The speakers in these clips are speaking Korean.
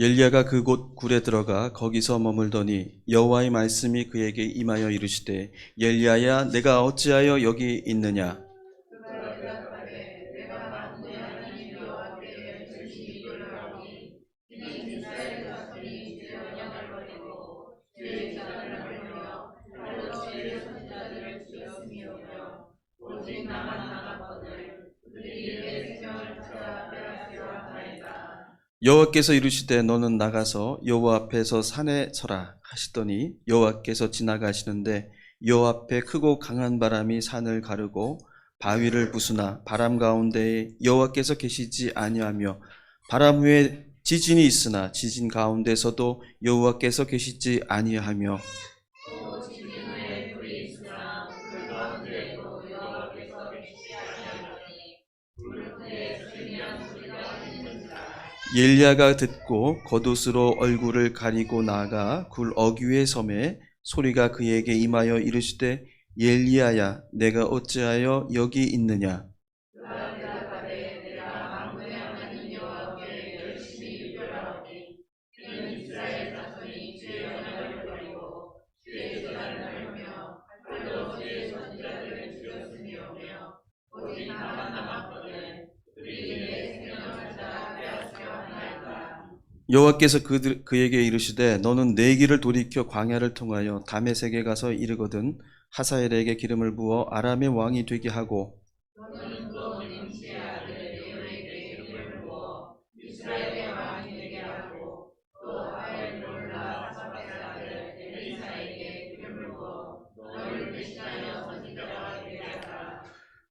엘리야가 그곳 굴에 들어가 거기서 머물더니 여호와의 말씀이 그에게 임하여 이르시되 엘리야야 내가 어찌하여 여기 있느냐. 여호와께서 이르시되 너는 나가서 여호와 앞에서 산에 서라 하시더니 여호와께서 지나가시는데 여호와 앞에 크고 강한 바람이 산을 가르고 바위를 부수나 바람 가운데에 여호와께서 계시지 아니하며 바람 후에 지진이 있으나 지진 가운데서도 여호와께서 계시지 아니하며 엘리야가 듣고 겉옷으로 얼굴을 가리고 나아가 굴 어귀에 섬에 소리가 그에게 임하여 이르시되 엘리야야 내가 어찌하여 여기 있느냐. 여호와께서 그에게 이르시되 너는 내 길을 돌이켜 광야를 통하여 다메섹에 가서 이르거든 하사엘에게 기름을 부어 아람의 왕이 되게 하고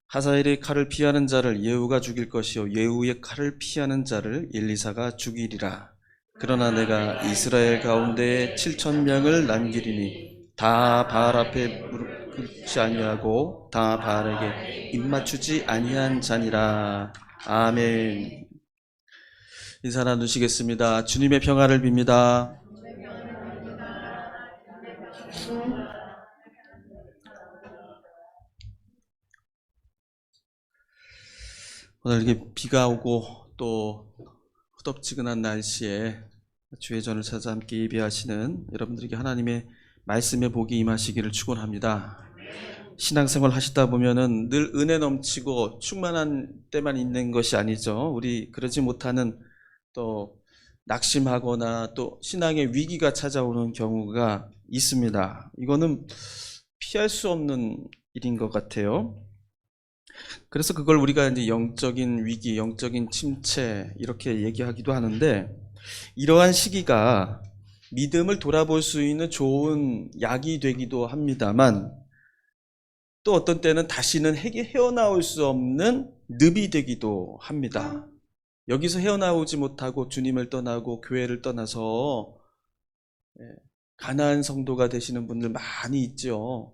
하사엘의 칼을 피하는 자를 예후가 죽일 것이요 예후의 칼을 피하는 자를 엘리사가 죽이리라. 그러나 내가 이스라엘 가운데 7,000명을 남기리니 다 바알 앞에 무릎 꿇지 아니하고 다 바알에게 입맞추지 아니한 자니라. 아멘. 인사 나누시겠습니다. 주님의 평화를 빕니다. 오늘 이렇게 비가 오고 또 후덥지근한 날씨에 주의 전을 찾아 함께 예배하시는 여러분들에게 하나님의 말씀의 복이 임하시기를 축원합니다. 신앙생활 하시다 보면은 늘 은혜 넘치고 충만한 때만 있는 것이 아니죠. 우리 그러지 못하는 또 낙심하거나 또 신앙의 위기가 찾아오는 경우가 있습니다. 이거는 피할 수 없는 일인 것 같아요. 그래서 그걸 우리가 이제 영적인 위기, 영적인 침체 이렇게 얘기하기도 하는데 이러한 시기가 믿음을 돌아볼 수 있는 좋은 약이 되기도 합니다만 또 어떤 때는 다시는 헤어나올 수 없는 늪이 되기도 합니다. 여기서 헤어나오지 못하고 주님을 떠나고 교회를 떠나서 가난한 성도가 되시는 분들 많이 있죠.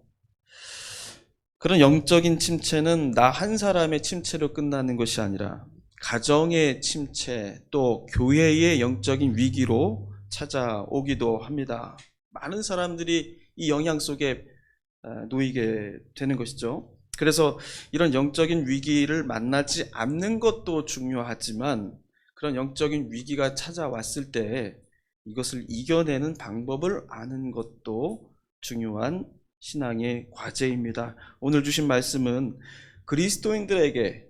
그런 영적인 침체는 나 한 사람의 침체로 끝나는 것이 아니라 가정의 침체 또 교회의 영적인 위기로 찾아오기도 합니다. 많은 사람들이 이 영향 속에 놓이게 되는 것이죠. 그래서 이런 영적인 위기를 만나지 않는 것도 중요하지만 그런 영적인 위기가 찾아왔을 때 이것을 이겨내는 방법을 아는 것도 중요한 신앙의 과제입니다. 오늘 주신 말씀은 그리스도인들에게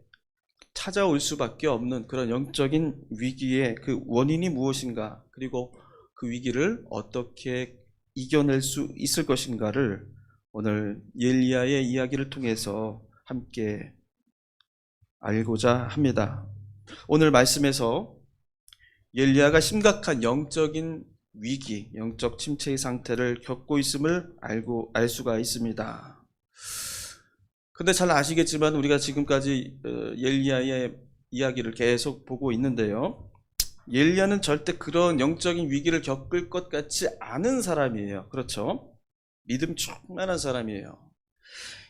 찾아올 수밖에 없는 그런 영적인 위기의 그 원인이 무엇인가, 그리고 그 위기를 어떻게 이겨낼 수 있을 것인가를 오늘 엘리야의 이야기를 통해서 함께 알고자 합니다. 오늘 말씀에서 엘리야가 심각한 영적인 위기, 영적 침체의 상태를 겪고 있음을 알 수가 있습니다. 근데 잘 아시겠지만 우리가 지금까지 엘리야의 이야기를 계속 보고 있는데요. 엘리야는 절대 그런 영적인 위기를 겪을 것 같지 않은 사람이에요. 그렇죠? 믿음 충만한 사람이에요.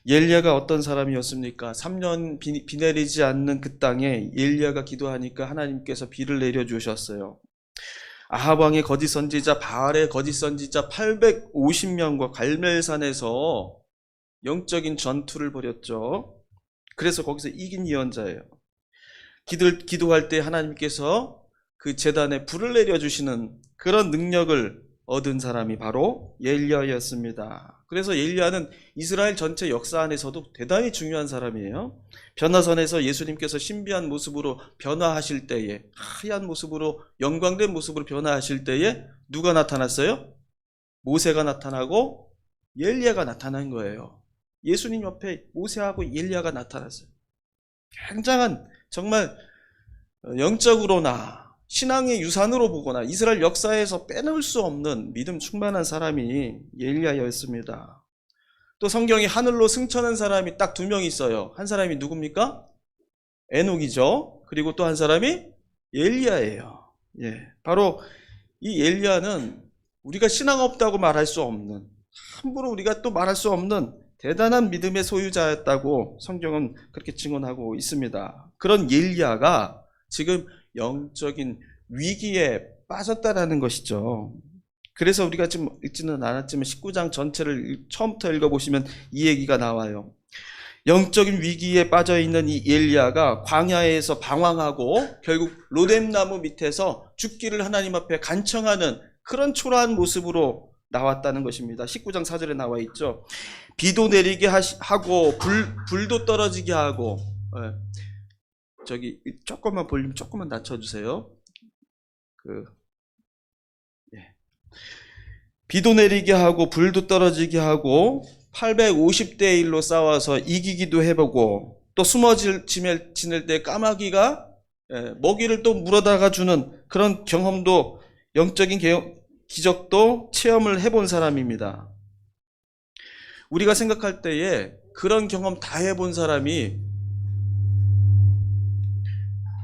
엘리야가 어떤 사람이었습니까? 3년 비 내리지 않는 그 땅에 엘리야가 기도하니까 하나님께서 비를 내려주셨어요. 아합 왕의 거짓 선지자, 바알의 거짓 선지자 850명과 갈멜산에서 영적인 전투를 벌였죠. 그래서 거기서 이긴 예언자예요. 기도할 때 하나님께서 그 제단에 불을 내려주시는 그런 능력을 얻은 사람이 바로 엘리야였습니다. 그래서 엘리야는 이스라엘 전체 역사 안에서도 대단히 중요한 사람이에요. 변화선에서 예수님께서 신비한 모습으로 변화하실 때에, 하얀 모습으로, 영광된 모습으로 변화하실 때에 누가 나타났어요? 모세가 나타나고 엘리야가 나타난 거예요. 예수님 옆에 모세하고 엘리야가 나타났어요. 굉장한, 정말 영적으로나 신앙의 유산으로 보거나 이스라엘 역사에서 빼놓을 수 없는 믿음 충만한 사람이 엘리야였습니다. 또 성경에 하늘로 승천한 사람이 딱 2명 있어요. 한 사람이 누굽니까? 에녹이죠. 그리고 또 한 사람이 엘리야예요. 바로 이 엘리야는 우리가 신앙 없다고 말할 수 없는, 함부로 우리가 또 말할 수 없는 대단한 믿음의 소유자였다고 성경은 그렇게 증언하고 있습니다. 그런 엘리야가 지금 영적인 위기에 빠졌다라는 것이죠. 그래서 우리가 지금 읽지는 않았지만 19장 전체를 처음부터 읽어보시면 이 얘기가 나와요. 영적인 위기에 빠져있는 이 엘리야가 광야에서 방황하고 결국 로뎀나무 밑에서 죽기를 하나님 앞에 간청하는 그런 초라한 모습으로 나왔다는 것입니다. 19장 4절에 나와 있죠. 비도 내리게 하고 불도 떨어지게 하고, 저기 조금만 볼륨 조금만 낮춰주세요. 비도 내리게 하고 불도 떨어지게 하고 850대 1로 싸워서 이기기도 해보고, 또 숨어 지낼 때 까마귀가 먹이를 또 물어다가 주는 그런 경험도, 영적인 기적도 체험을 해본 사람입니다. 우리가 생각할 때에 그런 경험 다 해본 사람이,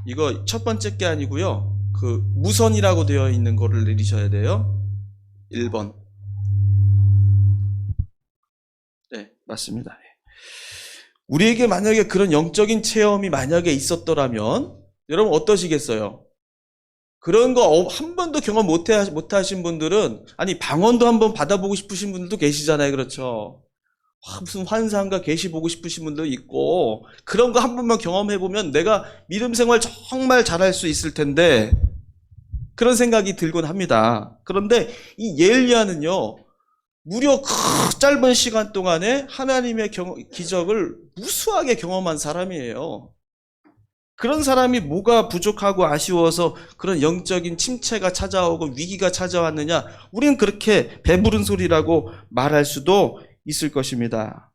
이거 첫 번째 게 아니고요, 그 무선이라고 되어 있는 거를 내리셔야 돼요. 1번. 네, 맞습니다. 우리에게 만약에 그런 영적인 체험이 만약에 있었더라면 여러분 어떠시겠어요? 그런 거 한 번도 경험 못 하신 분들은, 아니 방언도 한번 받아보고 싶으신 분들도 계시잖아요. 그렇죠? 무슨 환상가 계시 보고 싶으신 분도 있고, 그런 거 한 번만 경험해보면 내가 믿음 생활 정말 잘할 수 있을 텐데, 그런 생각이 들곤 합니다. 그런데 이 엘리야는요, 무려 그 짧은 시간 동안에 하나님의 기적을 무수하게 경험한 사람이에요. 그런 사람이 뭐가 부족하고 아쉬워서 그런 영적인 침체가 찾아오고 위기가 찾아왔느냐? 우리는 그렇게 배부른 소리라고 말할 수도 있을 것입니다.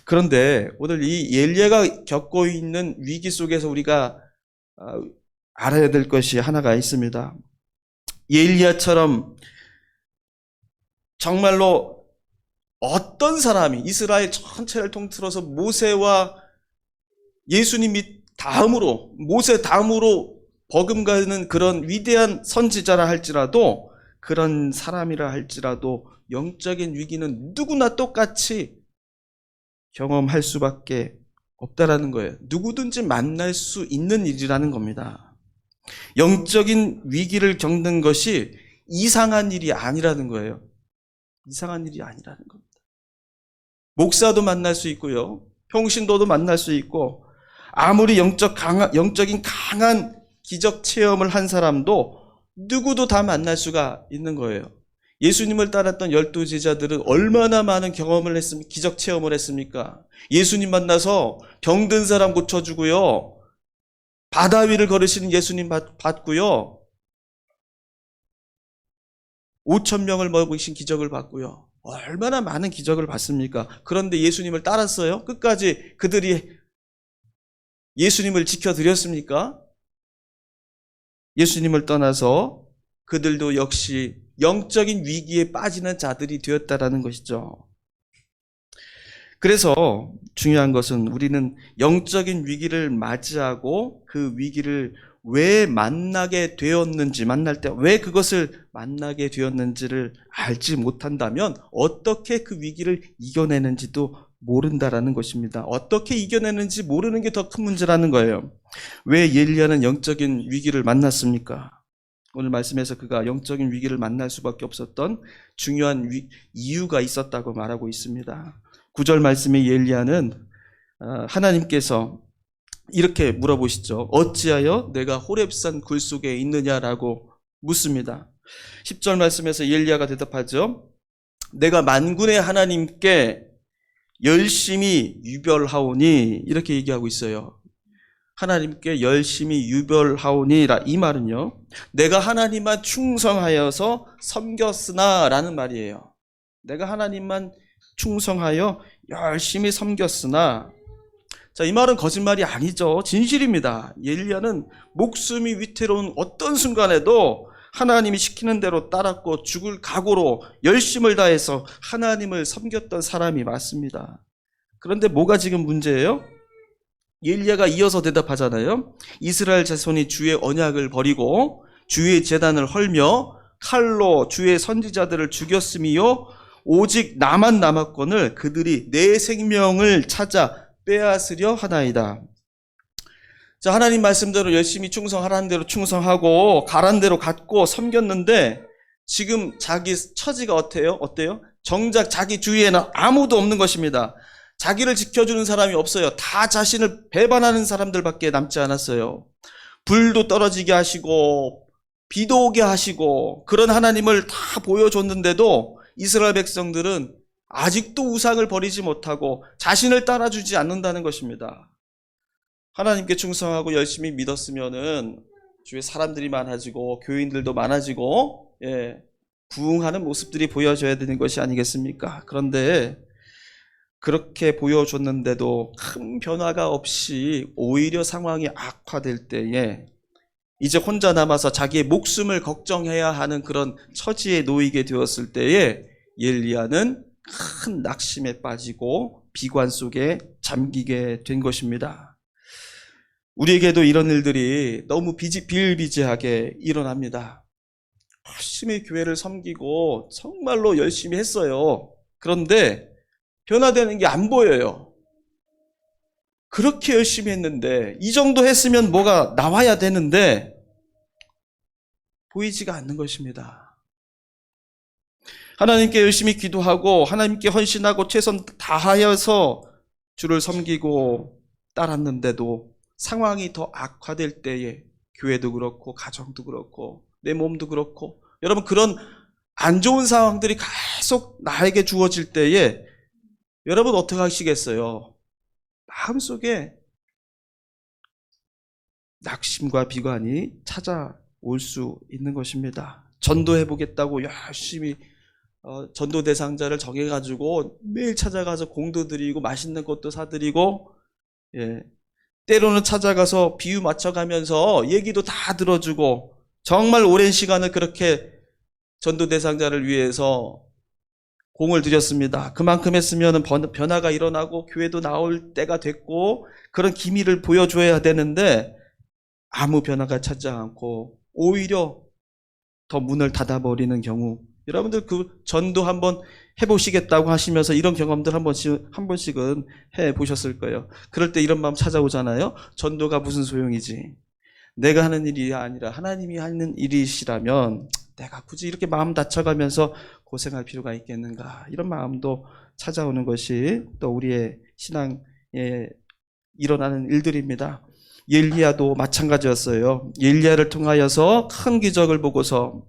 그런데 오늘 이 엘리야가 겪고 있는 위기 속에서 우리가 알아야 될 것이 하나가 있습니다. 엘리야처럼 정말로 어떤 사람이 이스라엘 전체를 통틀어서 모세와 예수님이 다음으로, 모세 다음으로 버금가는 그런 위대한 선지자라 할지라도, 그런 사람이라 할지라도 영적인 위기는 누구나 똑같이 경험할 수밖에 없다라는 거예요. 누구든지 만날 수 있는 일이라는 겁니다. 영적인 위기를 겪는 것이 이상한 일이 아니라는 거예요. 이상한 일이 아니라는 겁니다. 목사도 만날 수 있고요, 평신도도 만날 수 있고, 아무리 영적인 강한 기적 체험을 한 사람도 누구도 다 만날 수가 있는 거예요. 예수님을 따랐던 12제자들은 얼마나 많은 경험을 했습니까? 기적 체험을 했습니까? 예수님 만나서 병든 사람 고쳐주고요, 바다 위를 걸으시는 예수님 봤고요, 5,000명을 먹이신 기적을 봤고요. 얼마나 많은 기적을 봤습니까? 그런데 예수님을 따랐어요? 끝까지 그들이 예수님을 지켜드렸습니까? 예수님을 떠나서 그들도 역시 영적인 위기에 빠지는 자들이 되었다라는 것이죠. 그래서 중요한 것은 우리는 영적인 위기를 맞이하고 그 위기를 왜 만나게 되었는지, 만날 때 왜 그것을 만나게 되었는지를 알지 못한다면 어떻게 그 위기를 이겨내는지도 모른다라는 것입니다. 어떻게 이겨내는지 모르는 게 더 큰 문제라는 거예요. 왜 엘리야는 영적인 위기를 만났습니까? 오늘 말씀에서 그가 영적인 위기를 만날 수밖에 없었던 중요한 이유가 있었다고 말하고 있습니다. 9절 말씀에 엘리야는 하나님께서 이렇게 물어보시죠. 어찌하여 내가 호렙산 굴 속에 있느냐라고 묻습니다. 10절 말씀에서 엘리야가 대답하죠. 내가 만군의 하나님께 열심히 유별하오니, 이렇게 얘기하고 있어요. 하나님께 열심히 유별하오니라, 이 말은요, 내가 하나님만 충성하여서 섬겼으나 라는 말이에요. 내가 하나님만 충성하여 열심히 섬겼으나, 자, 이 말은 거짓말이 아니죠. 진실입니다. 엘리야는 목숨이 위태로운 어떤 순간에도 하나님이 시키는 대로 따랐고 죽을 각오로 열심을 다해서 하나님을 섬겼던 사람이 맞습니다. 그런데 뭐가 지금 문제예요? 엘리야가 이어서 대답하잖아요. 이스라엘 자손이 주의 언약을 버리고 주의 제단을 헐며 칼로 주의 선지자들을 죽였음이요 오직 나만 남았거늘 그들이 내 생명을 찾아 빼앗으려 하나이다. 자, 하나님 말씀대로 열심히 충성하라는 대로 충성하고 가란 대로 갖고 섬겼는데 지금 자기 처지가 어때요? 정작 자기 주위에는 아무도 없는 것입니다. 자기를 지켜주는 사람이 없어요. 다 자신을 배반하는 사람들밖에 남지 않았어요. 불도 떨어지게 하시고 비도 오게 하시고 그런 하나님을 다 보여줬는데도 이스라엘 백성들은 아직도 우상을 버리지 못하고 자신을 따라주지 않는다는 것입니다. 하나님께 충성하고 열심히 믿었으면은 주위에 사람들이 많아지고 교인들도 많아지고 부흥하는 모습들이 보여져야 되는 것이 아니겠습니까? 그런데 그렇게 보여줬는데도 큰 변화가 없이 오히려 상황이 악화될 때에 이제 혼자 남아서 자기의 목숨을 걱정해야 하는 그런 처지에 놓이게 되었을 때에 엘리야는 큰 낙심에 빠지고 비관 속에 잠기게 된 것입니다. 우리에게도 이런 일들이 너무 비일비재하게 일어납니다. 열심히 교회를 섬기고 정말로 열심히 했어요. 그런데 변화되는 게 안 보여요. 그렇게 열심히 했는데 이 정도 했으면 뭐가 나와야 되는데 보이지가 않는 것입니다. 하나님께 열심히 기도하고 하나님께 헌신하고 최선 다하여서 주를 섬기고 따랐는데도 상황이 더 악화될 때에 교회도 그렇고 가정도 그렇고 내 몸도 그렇고 여러분 그런 안 좋은 상황들이 계속 나에게 주어질 때에 여러분 어떻게 하시겠어요? 마음속에 낙심과 비관이 찾아올 수 있는 것입니다. 전도해보겠다고 열심히 전도 대상자를 정해가지고 매일 찾아가서 공도 드리고 맛있는 것도 사드리고 때로는 찾아가서 비유 맞춰가면서 얘기도 다 들어주고 정말 오랜 시간을 그렇게 전도 대상자를 위해서 공을 들였습니다. 그만큼 했으면 변화가 일어나고 교회도 나올 때가 됐고 그런 기미를 보여줘야 되는데 아무 변화가 찾지 않고 오히려 더 문을 닫아버리는 경우, 여러분들 그 전도 한번 해보시겠다고 하시면서 이런 경험들 한 번씩은 해보셨을 거예요. 그럴 때 이런 마음 찾아오잖아요. 전도가 무슨 소용이지. 내가 하는 일이 아니라 하나님이 하는 일이시라면 내가 굳이 이렇게 마음 다쳐가면서 고생할 필요가 있겠는가. 이런 마음도 찾아오는 것이 또 우리의 신앙에 일어나는 일들입니다. 엘리야도 마찬가지였어요. 엘리야를 통하여서 큰 기적을 보고서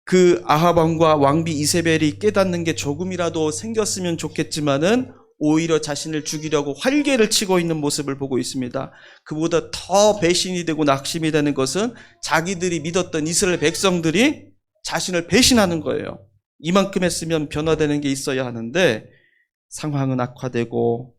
그 아합 왕과 왕비 이세벨이 깨닫는 게 조금이라도 생겼으면 좋겠지만은 오히려 자신을 죽이려고 활개를 치고 있는 모습을 보고 있습니다. 그보다 더 배신이 되고 낙심이 되는 것은 자기들이 믿었던 이스라엘 백성들이 자신을 배신하는 거예요. 이만큼 했으면 변화되는 게 있어야 하는데 상황은 악화되고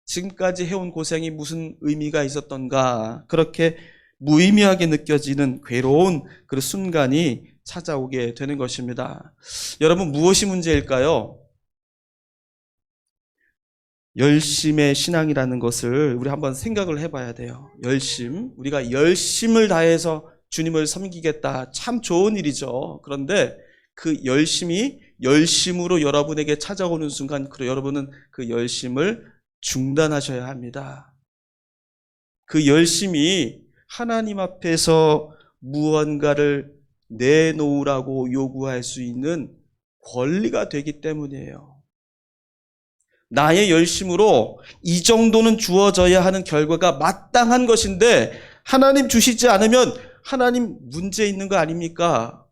지금까지 해온 고생이 무슨 의미가 있었던가, 그렇게 무의미하게 느껴지는 괴로운 그 순간이 찾아오게 되는 것입니다. 여러분, 무엇이 문제일까요? 열심의 신앙이라는 것을 우리 한번 생각을 해봐야 돼요. 우리가 열심을 다해서 주님을 섬기겠다, 참 좋은 일이죠. 그런데 그 열심으로 여러분에게 찾아오는 순간 여러분은 그 열심을 중단하셔야 합니다. 그 열심이 하나님 앞에서 무언가를 내놓으라고 요구할 수 있는 권리가 되기 때문이에요. 나의 열심으로 이 정도는 주어져야 하는 결과가 마땅한 것인데 하나님 주시지 않으면 하나님 문제 있는 거 아닙니까?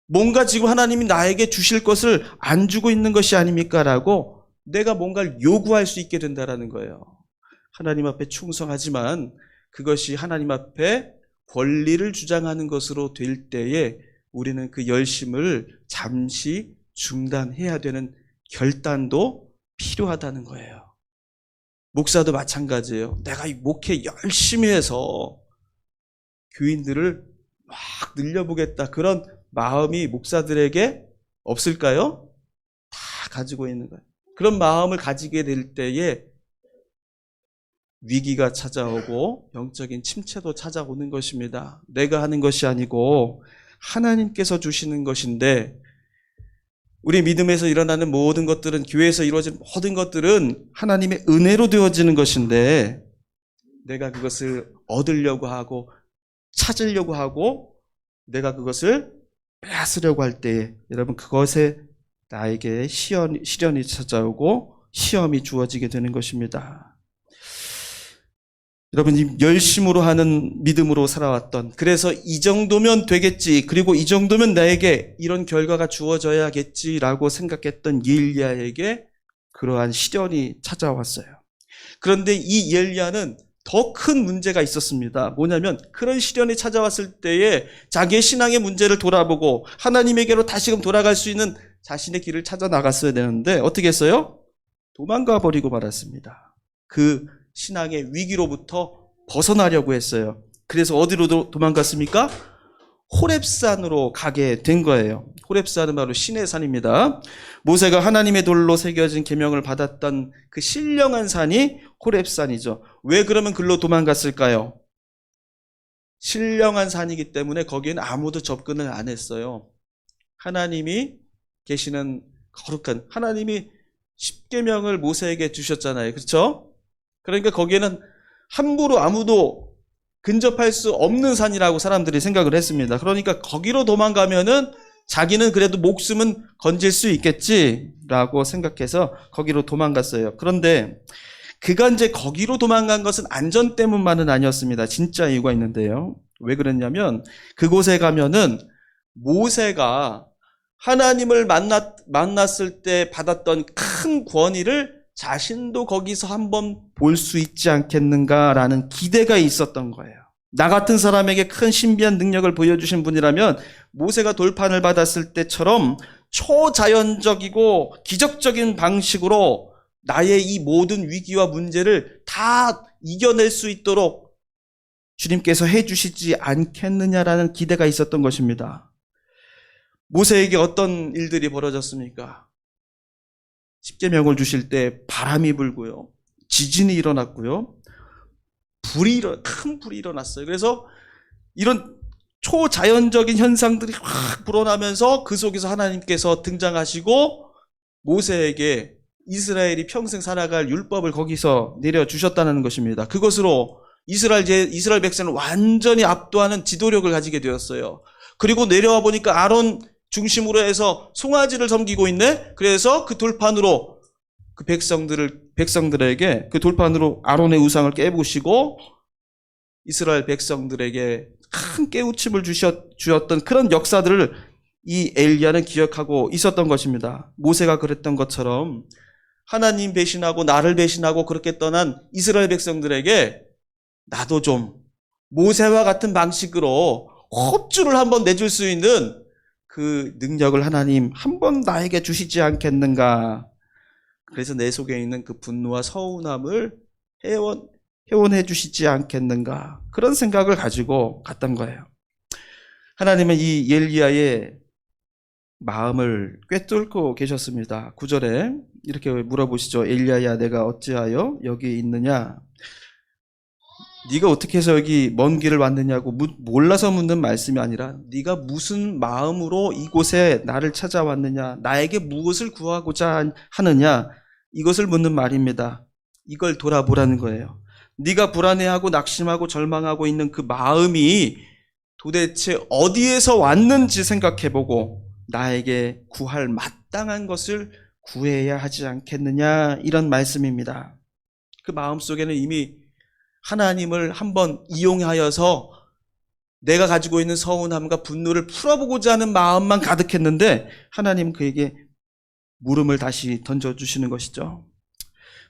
뭔가 지금 하나님이 나에게 주실 것을 안 주고 있는 것이 아닙니까? 라고 내가 뭔가를 요구할 수 있게 된다는 거예요. 하나님 앞에 충성하지만 그것이 하나님 앞에 권리를 주장하는 것으로 될 때에 우리는 그 열심을 잠시 중단해야 되는 결단도 필요하다는 거예요. 목사도 마찬가지예요. 내가 이 목회 열심히 해서 교인들을 막 늘려보겠다. 그런 마음이 목사들에게 없을까요? 다 가지고 있는 거예요. 그런 마음을 가지게 될 때에 위기가 찾아오고 영적인 침체도 찾아오는 것입니다. 내가 하는 것이 아니고 하나님께서 주시는 것인데 우리 믿음에서 일어나는 모든 것들은 교회에서 이루어진 모든 것들은 하나님의 은혜로 되어지는 것인데 내가 그것을 얻으려고 하고 찾으려고 하고 내가 그것을 빼앗으려고 할 때 여러분 그것에 나에게 시련이 찾아오고 시험이 주어지게 되는 것입니다. 여러분 열심으로 하는 믿음으로 살아왔던 그래서 이 정도면 되겠지 그리고 이 정도면 나에게 이런 결과가 주어져야겠지라고 생각했던 엘리야에게 그러한 시련이 찾아왔어요. 그런데 이 엘리야는 더 큰 문제가 있었습니다. 뭐냐면 그런 시련이 찾아왔을 때에 자기의 신앙의 문제를 돌아보고 하나님에게로 다시금 돌아갈 수 있는 자신의 길을 찾아 나갔어야 되는데 어떻게 했어요? 도망가 버리고 말았습니다. 그 신앙의 위기로부터 벗어나려고 했어요. 그래서 어디로 도망갔습니까? 호렙산으로 가게 된 거예요. 호렙산은 바로 신의 산입니다. 모세가 하나님의 돌로 새겨진 계명을 받았던 그 신령한 산이 호렙산이죠. 왜 그러면 글로 도망갔을까요? 신령한 산이기 때문에 거기에는 아무도 접근을 안 했어요. 하나님이 계시는 거룩한 하나님이 십계명을 모세에게 주셨잖아요. 그렇죠? 그러니까 거기에는 함부로 아무도 근접할 수 없는 산이라고 사람들이 생각을 했습니다. 그러니까 거기로 도망가면은 자기는 그래도 목숨은 건질 수 있겠지라고 생각해서 거기로 도망갔어요. 그런데 그가 이제 거기로 도망간 것은 안전 때문만은 아니었습니다. 진짜 이유가 있는데요. 왜 그랬냐면 그곳에 가면은 모세가 하나님을 만났을 때 받았던 큰 권위를 자신도 거기서 한번 볼 수 있지 않겠는가라는 기대가 있었던 거예요. 나 같은 사람에게 큰 신비한 능력을 보여주신 분이라면 모세가 돌판을 받았을 때처럼 초자연적이고 기적적인 방식으로 나의 이 모든 위기와 문제를 다 이겨낼 수 있도록 주님께서 해주시지 않겠느냐라는 기대가 있었던 것입니다. 모세에게 어떤 일들이 벌어졌습니까? 십계명을 주실 때 바람이 불고요. 지진이 일어났고요. 큰 불이 일어났어요. 그래서 이런 초자연적인 현상들이 확 불어나면서 그 속에서 하나님께서 등장하시고 모세에게 이스라엘이 평생 살아갈 율법을 거기서 내려주셨다는 것입니다. 그것으로 이스라엘 백성을 완전히 압도하는 지도력을 가지게 되었어요. 그리고 내려와 보니까 아론 중심으로 해서 송아지를 섬기고 있네? 그래서 그 돌판으로 그 백성들에게 그 돌판으로 아론의 우상을 깨부시고 이스라엘 백성들에게 큰 깨우침을 주셨던 그런 역사들을 이 엘리야는 기억하고 있었던 것입니다. 모세가 그랬던 것처럼 하나님 배신하고 나를 배신하고 그렇게 떠난 이스라엘 백성들에게 나도 좀 모세와 같은 방식으로 헛줄을 한번 내줄 수 있는 그 능력을 하나님 한번 나에게 주시지 않겠는가. 그래서 내 속에 있는 그 분노와 서운함을 회원해 주시지 않겠는가. 그런 생각을 가지고 갔던 거예요. 하나님은 이 엘리야의 마음을 꿰뚫고 계셨습니다. 9절에 이렇게 물어보시죠. 엘리야야 내가 어찌하여 여기 있느냐. 네가 어떻게 해서 여기 먼 길을 왔느냐고 몰라서 묻는 말씀이 아니라 네가 무슨 마음으로 이곳에 나를 찾아왔느냐, 나에게 무엇을 구하고자 하느냐, 이것을 묻는 말입니다. 이걸 돌아보라는 거예요. 네가 불안해하고 낙심하고 절망하고 있는 그 마음이 도대체 어디에서 왔는지 생각해보고 나에게 구할 마땅한 것을 구해야 하지 않겠느냐, 이런 말씀입니다. 그 마음속에는 이미 하나님을 한번 이용하여서 내가 가지고 있는 서운함과 분노를 풀어보고자 하는 마음만 가득했는데 하나님 그에게 물음을 다시 던져주시는 것이죠.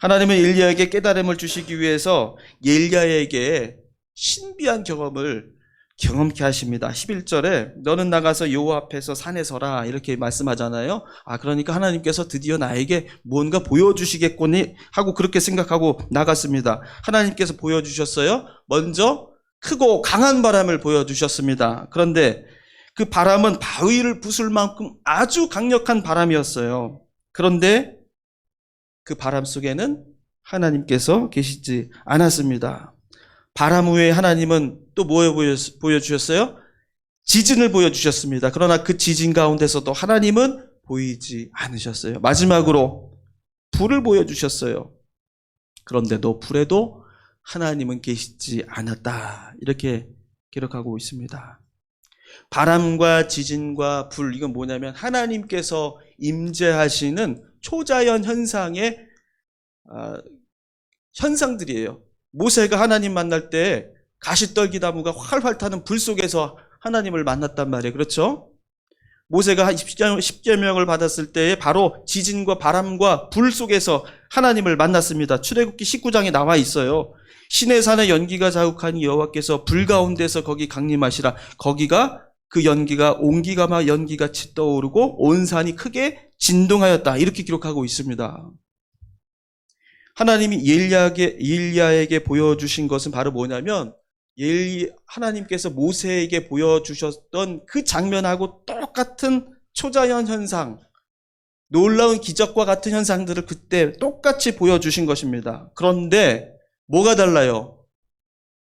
하나님은 엘리야에게 깨달음을 주시기 위해서 엘리야에게 신비한 경험을 경험케 하십니다. 11절에 너는 나가서 여호와 앞에서 산에 서라 이렇게 말씀하잖아요. 그러니까 하나님께서 드디어 나에게 뭔가 보여주시겠거니 하고 그렇게 생각하고 나갔습니다. 하나님께서 보여주셨어요. 먼저 크고 강한 바람을 보여주셨습니다. 그런데 그 바람은 바위를 부술 만큼 아주 강력한 바람이었어요. 그런데 그 바람 속에는 하나님께서 계시지 않았습니다. 바람 후에 하나님은 또 뭐 보여주셨어요? 지진을 보여주셨습니다. 그러나 그 지진 가운데서도 하나님은 보이지 않으셨어요. 마지막으로 불을 보여주셨어요. 그런데도 불에도 하나님은 계시지 않았다. 이렇게 기록하고 있습니다. 바람과 지진과 불, 이건 뭐냐면 하나님께서 임재하시는 초자연 현상의 현상들이에요. 모세가 하나님 만날 때 가시떨기나무가 활활 타는 불 속에서 하나님을 만났단 말이에요. 그렇죠? 모세가 십계명을 받았을 때에 바로 지진과 바람과 불 속에서 하나님을 만났습니다. 출애굽기 19장에 나와 있어요. 시내산의 연기가 자욱하니 여호와께서 불 가운데서 거기 강림하시라. 거기가 그 연기가 온기가마 연기같이 떠오르고 온 산이 크게 진동하였다. 이렇게 기록하고 있습니다. 하나님이 엘리야에게 보여주신 것은 바로 뭐냐면 하나님께서 모세에게 보여주셨던 그 장면하고 똑같은 초자연 현상, 놀라운 기적과 같은 현상들을 그때 똑같이 보여주신 것입니다. 그런데 뭐가 달라요?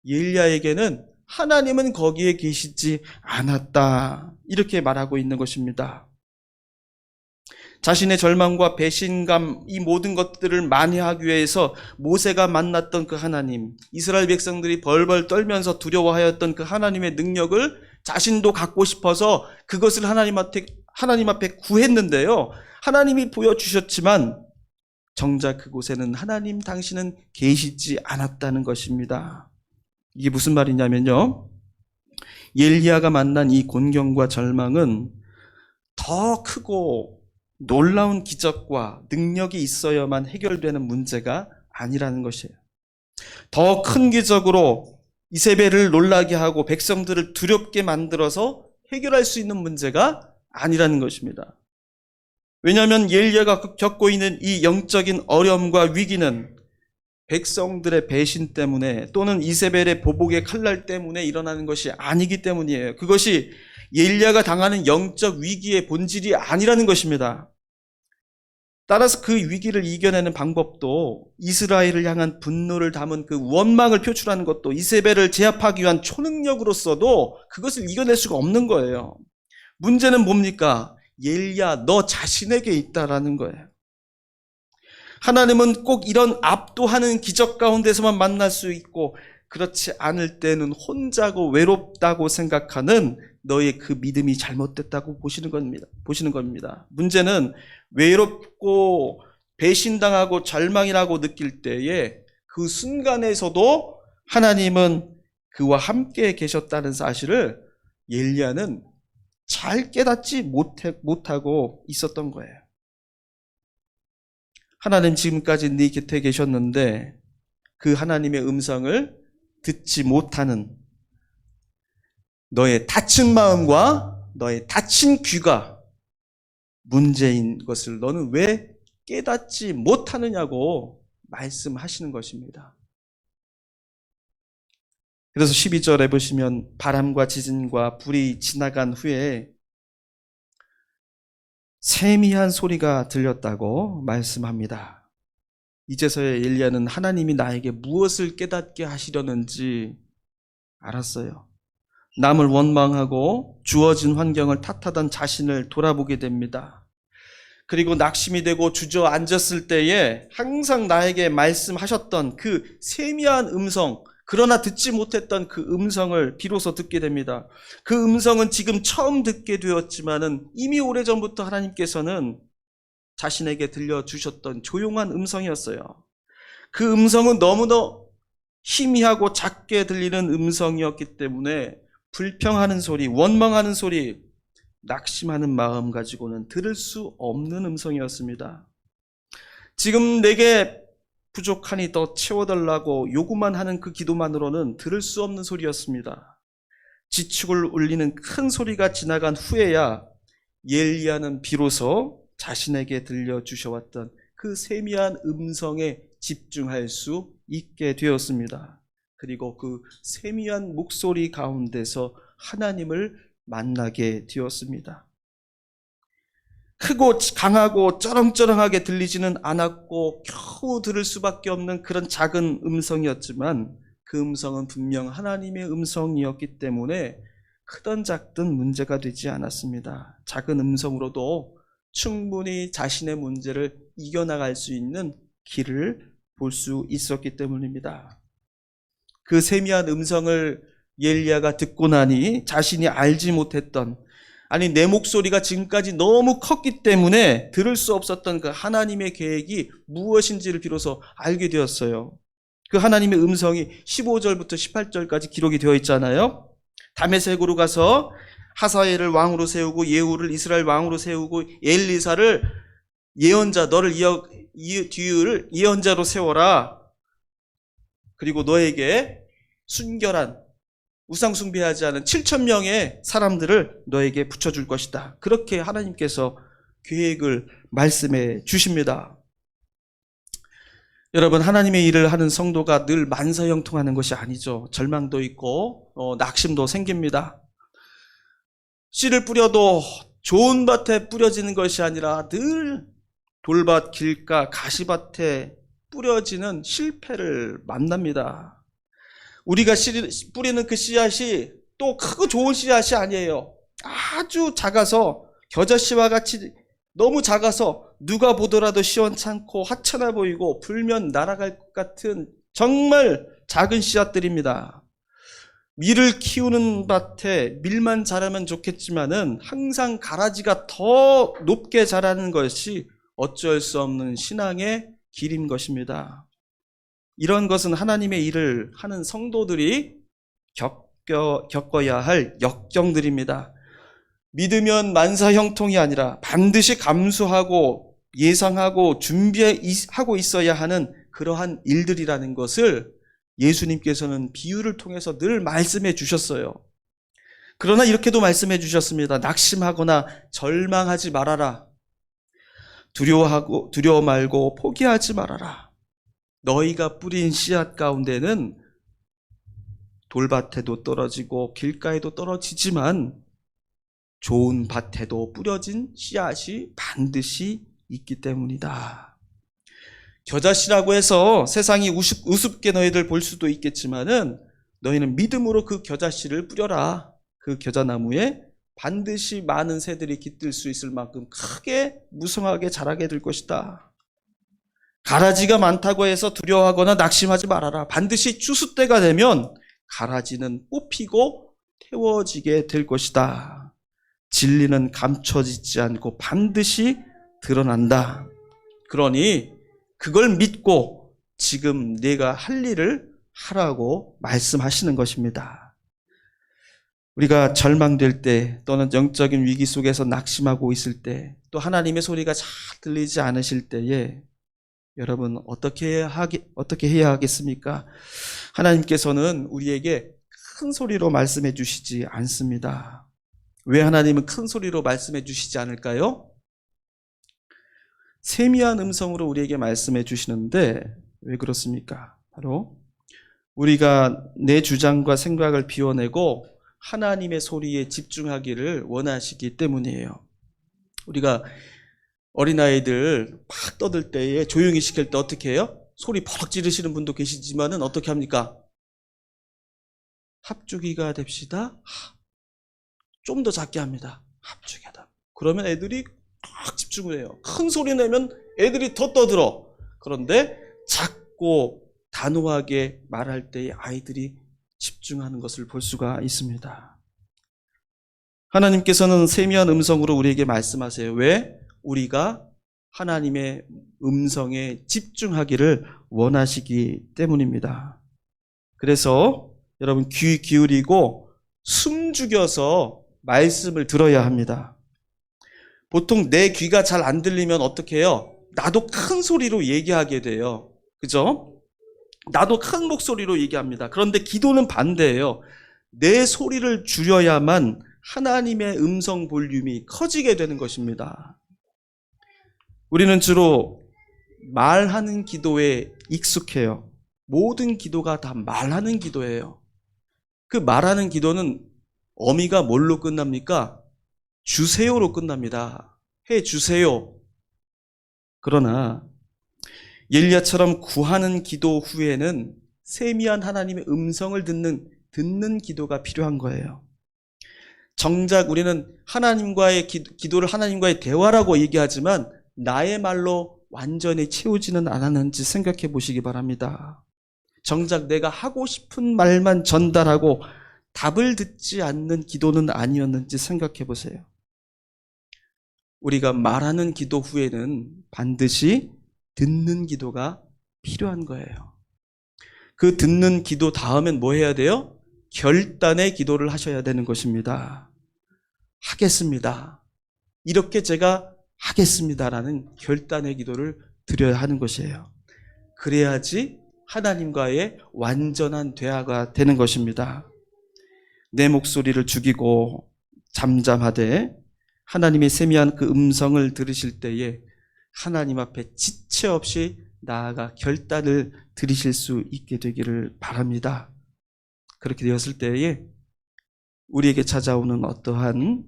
엘리야에게는 하나님은 거기에 계시지 않았다. 이렇게 말하고 있는 것입니다. 자신의 절망과 배신감, 이 모든 것들을 만회하기 위해서 모세가 만났던 그 하나님, 이스라엘 백성들이 벌벌 떨면서 두려워하였던 그 하나님의 능력을 자신도 갖고 싶어서 그것을 하나님 앞에 구했는데요. 하나님이 보여주셨지만 정작 그곳에는 하나님 당신은 계시지 않았다는 것입니다. 이게 무슨 말이냐면요. 엘리야가 만난 이 곤경과 절망은 더 크고 놀라운 기적과 능력이 있어야만 해결되는 문제가 아니라는 것이에요. 더 큰 기적으로 이세벨을 놀라게 하고 백성들을 두렵게 만들어서 해결할 수 있는 문제가 아니라는 것입니다. 왜냐하면 엘리야가 겪고 있는 이 영적인 어려움과 위기는 백성들의 배신 때문에 또는 이세벨의 보복의 칼날 때문에 일어나는 것이 아니기 때문이에요. 그것이 엘리야가 당하는 영적 위기의 본질이 아니라는 것입니다. 따라서 그 위기를 이겨내는 방법도 이스라엘을 향한 분노를 담은 그 원망을 표출하는 것도 이세벨을 제압하기 위한 초능력으로서도 그것을 이겨낼 수가 없는 거예요. 문제는 뭡니까? 엘리야, 너 자신에게 있다라는 거예요. 하나님은 꼭 이런 압도하는 기적 가운데서만 만날 수 있고 그렇지 않을 때는 혼자고 외롭다고 생각하는 너의 그 믿음이 잘못됐다고 보시는 겁니다. 문제는 외롭고 배신당하고 절망이라고 느낄 때에 그 순간에서도 하나님은 그와 함께 계셨다는 사실을 엘리야는 잘 깨닫지 못하고 있었던 거예요. 하나님 지금까지 네 곁에 계셨는데 그 하나님의 음성을 듣지 못하는 너의 다친 마음과 너의 다친 귀가 문제인 것을 너는 왜 깨닫지 못하느냐고 말씀하시는 것입니다. 그래서 12절에 보시면 바람과 지진과 불이 지나간 후에 세미한 소리가 들렸다고 말씀합니다. 이제서야 엘리야는 하나님이 나에게 무엇을 깨닫게 하시려는지 알았어요. 남을 원망하고 주어진 환경을 탓하던 자신을 돌아보게 됩니다. 그리고 낙심이 되고 주저앉았을 때에 항상 나에게 말씀하셨던 그 세미한 음성, 그러나 듣지 못했던 그 음성을 비로소 듣게 됩니다. 그 음성은 지금 처음 듣게 되었지만은 이미 오래전부터 하나님께서는 자신에게 들려주셨던 조용한 음성이었어요. 그 음성은 너무나 희미하고 작게 들리는 음성이었기 때문에 불평하는 소리, 원망하는 소리, 낙심하는 마음 가지고는 들을 수 없는 음성이었습니다. 지금 내게 부족하니 더 채워달라고 요구만 하는 그 기도만으로는 들을 수 없는 소리였습니다. 지축을 울리는 큰 소리가 지나간 후에야 엘리야는 비로소 자신에게 들려주셔왔던 그 세미한 음성에 집중할 수 있게 되었습니다. 그리고 그 세미한 목소리 가운데서 하나님을 만나게 되었습니다. 크고 강하고 쩌렁쩌렁하게 들리지는 않았고 겨우 들을 수밖에 없는 그런 작은 음성이었지만 그 음성은 분명 하나님의 음성이었기 때문에 크든 작든 문제가 되지 않았습니다. 작은 음성으로도 충분히 자신의 문제를 이겨나갈 수 있는 길을 볼 수 있었기 때문입니다. 그 세미한 음성을 엘리야가 듣고 나니 자신이 알지 못했던, 아니 내 목소리가 지금까지 너무 컸기 때문에 들을 수 없었던 그 하나님의 계획이 무엇인지를 비로소 알게 되었어요. 그 하나님의 음성이 15절부터 18절까지 기록이 되어 있잖아요. 다메섹으로 가서 하사엘을 왕으로 세우고 예후를 이스라엘 왕으로 세우고 엘리사를 예언자, 너를 뒤를 예언자로 세워라. 그리고 너에게 순결한 우상 숭배하지 않은 7,000명의 사람들을 너에게 붙여줄 것이다. 그렇게 하나님께서 계획을 말씀해 주십니다. 여러분, 하나님의 일을 하는 성도가 늘 만사형통하는 것이 아니죠. 절망도 있고 낙심도 생깁니다. 씨를 뿌려도 좋은 밭에 뿌려지는 것이 아니라 늘 돌밭, 길가, 가시밭에 뿌려지는 실패를 만납니다. 우리가 뿌리는 그 씨앗이 또 크고 좋은 씨앗이 아니에요. 아주 작아서 겨자씨와 같이 너무 작아서 누가 보더라도 시원찮고 하찮아 보이고 불면 날아갈 것 같은 정말 작은 씨앗들입니다. 밀을 키우는 밭에 밀만 자라면 좋겠지만은 항상 가라지가 더 높게 자라는 것이 어쩔 수 없는 신앙의 길인 것입니다. 이런 것은 하나님의 일을 하는 성도들이 겪어야 할 역경들입니다. 믿으면 만사형통이 아니라 반드시 감수하고 예상하고 준비하고 있어야 하는 그러한 일들이라는 것을 예수님께서는 비유를 통해서 늘 말씀해 주셨어요. 그러나 이렇게도 말씀해 주셨습니다. 낙심하거나 절망하지 말아라. 두려워 말고 포기하지 말아라. 너희가 뿌린 씨앗 가운데는 돌밭에도 떨어지고 길가에도 떨어지지만 좋은 밭에도 뿌려진 씨앗이 반드시 있기 때문이다. 겨자씨라고 해서 세상이 우습게 너희들 볼 수도 있겠지만은 너희는 믿음으로 그 겨자씨를 뿌려라. 그 겨자나무에 반드시 많은 새들이 깃들 수 있을 만큼 크게 무성하게 자라게 될 것이다. 가라지가 많다고 해서 두려워하거나 낙심하지 말아라. 반드시 추수 때가 되면 가라지는 뽑히고 태워지게 될 것이다. 진리는 감춰지지 않고 반드시 드러난다. 그러니 그걸 믿고 지금 내가 할 일을 하라고 말씀하시는 것입니다. 우리가 절망될 때 또는 영적인 위기 속에서 낙심하고 있을 때 또 하나님의 소리가 잘 들리지 않으실 때에 여러분 어떻게 해야 하겠습니까? 하나님께서는 우리에게 큰 소리로 말씀해 주시지 않습니다. 왜 하나님은 큰 소리로 말씀해 주시지 않을까요? 세미한 음성으로 우리에게 말씀해 주시는데 왜 그렇습니까? 바로 우리가 내 주장과 생각을 비워내고 하나님의 소리에 집중하기를 원하시기 때문이에요. 우리가 어린아이들 막 떠들 때에 조용히 시킬 때 어떻게 해요? 소리 퍽 지르시는 분도 계시지만은 어떻게 합니까? 합주기가 됩시다. 좀 더 작게 합니다. 합주기다. 그러면 애들이 딱 집중을 해요. 큰 소리 내면 애들이 더 떠들어. 그런데 작고 단호하게 말할 때에 아이들이 집중하는 것을 볼 수가 있습니다. 하나님께서는 세미한 음성으로 우리에게 말씀하세요. 왜? 우리가 하나님의 음성에 집중하기를 원하시기 때문입니다. 그래서 여러분 귀 기울이고 숨 죽여서 말씀을 들어야 합니다. 보통 내 귀가 잘 안 들리면 어떻게 해요? 나도 큰 소리로 얘기하게 돼요. 그죠? 나도 큰 목소리로 얘기합니다. 그런데 기도는 반대예요. 내 소리를 줄여야만 하나님의 음성 볼륨이 커지게 되는 것입니다. 우리는 주로 말하는 기도에 익숙해요. 모든 기도가 다 말하는 기도예요. 그 말하는 기도는 어미가 뭘로 끝납니까? 주세요로 끝납니다. 해 주세요. 그러나 엘리야처럼 구하는 기도 후에는 세미한 하나님의 음성을 듣는 기도가 필요한 거예요. 정작 우리는 하나님과의 기도를 하나님과의 대화라고 얘기하지만 나의 말로 완전히 채우지는 않았는지 생각해 보시기 바랍니다. 정작 내가 하고 싶은 말만 전달하고 답을 듣지 않는 기도는 아니었는지 생각해 보세요. 우리가 말하는 기도 후에는 반드시 듣는 기도가 필요한 거예요. 그 듣는 기도 다음엔 뭐 해야 돼요? 결단의 기도를 하셔야 되는 것입니다. 하겠습니다. 이렇게 제가 하겠습니다라는 결단의 기도를 드려야 하는 것이에요. 그래야지 하나님과의 완전한 대화가 되는 것입니다. 내 목소리를 죽이고 잠잠하되 하나님의 세미한 그 음성을 들으실 때에 하나님 앞에 지체 없이 나아가 결단을 드리실 수 있게 되기를 바랍니다. 그렇게 되었을 때에 우리에게 찾아오는 어떠한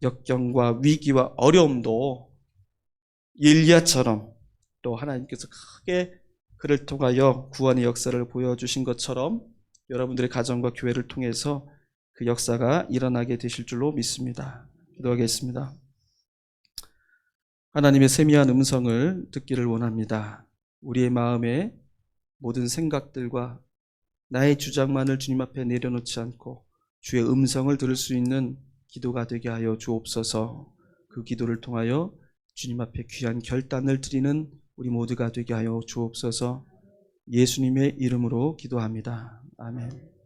역경과 위기와 어려움도 엘리야처럼 또 하나님께서 크게 그를 통하여 구원의 역사를 보여주신 것처럼 여러분들의 가정과 교회를 통해서 그 역사가 일어나게 되실 줄로 믿습니다. 기도하겠습니다. 하나님의 세미한 음성을 듣기를 원합니다. 우리의 마음에 모든 생각들과 나의 주장만을 주님 앞에 내려놓지 않고 주의 음성을 들을 수 있는 기도가 되게 하여 주옵소서. 그 기도를 통하여 주님 앞에 귀한 결단을 드리는 우리 모두가 되게 하여 주옵소서. 예수님의 이름으로 기도합니다. 아멘.